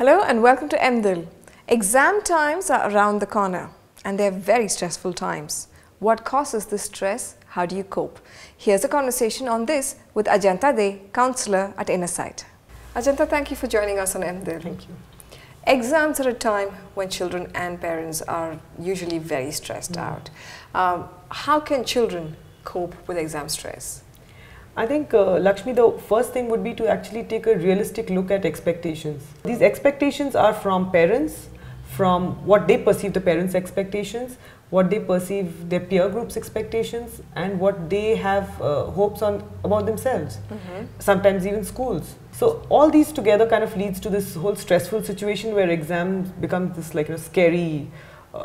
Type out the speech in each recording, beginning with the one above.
Hello and welcome to MDIL. Exam times are around the corner and they're very stressful times. What causes this stress? How do you cope? Here's a conversation on this with Anjanta, counsellor at Innersight. Anjanta, thank you for joining us on MDIL. Thank you. Exams are a time when children and parents are usually very stressed out. How can children cope with exam stress? I think, Lakshmi, the first thing would be to actually take a realistic look at expectations. These expectations are from parents, from what they perceive the parents' expectations, what they perceive their peer group's expectations, and what they have hopes on about themselves. Sometimes even schools. So all these together kind of leads to this whole stressful situation where exams become this scary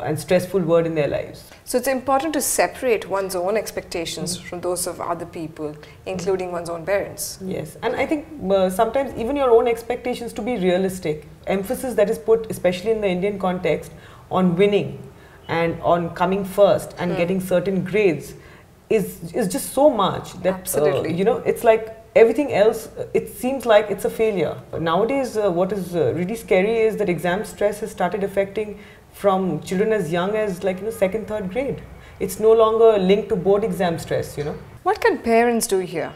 and stressful word in their lives. So it's important to separate one's own expectations from those of other people, including one's own parents. Yes, and I think sometimes even your own expectations to be realistic. Emphasis that is put, especially in the Indian context, on winning and on coming first and getting certain grades is just so much that Absolutely. It's like everything else, it seems like it's a failure. Nowadays, what is really scary is that exam stress has started affecting from children as young as second, third grade. It's no longer linked to board exam stress, What can parents do here,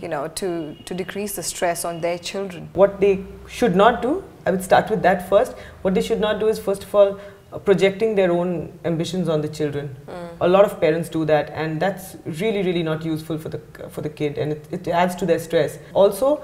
to decrease the stress on their children? What they should not do, I would start with that first. What they should not do is, first of all, projecting their own ambitions on the children. A lot of parents do that, and that's really not useful for the kid, and it adds to their stress. Also,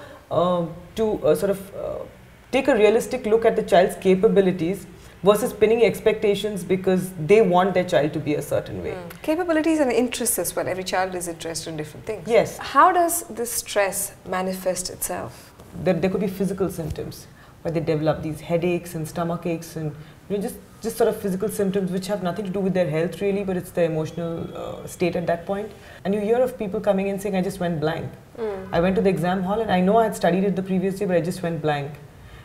to take a realistic look at the child's capabilities versus pinning expectations because they want their child to be a certain way. Capabilities and interests as well. Every child is interested in different things. Yes. How does this stress manifest itself? There could be physical symptoms where they develop these headaches and stomach aches and just sort of physical symptoms which have nothing to do with their health really, but it's their emotional state at that point. And you hear of people coming in saying, I just went blank. I went to the exam hall and I know I had studied it the previous day, but I just went blank.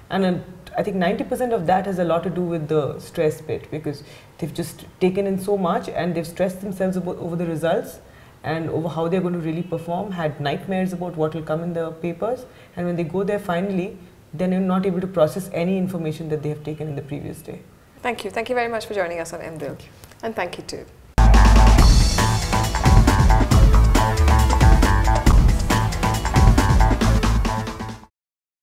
And I think 90% of that has a lot to do with the stress bit, because they've just taken in so much and they've stressed themselves over the results and over how they're going to really perform, had nightmares about what will come in the papers, and when they go there finally, then they're not able to process any information that they have taken in the previous day. Thank you. Thank you very much for joining us on MDIL. And thank you too.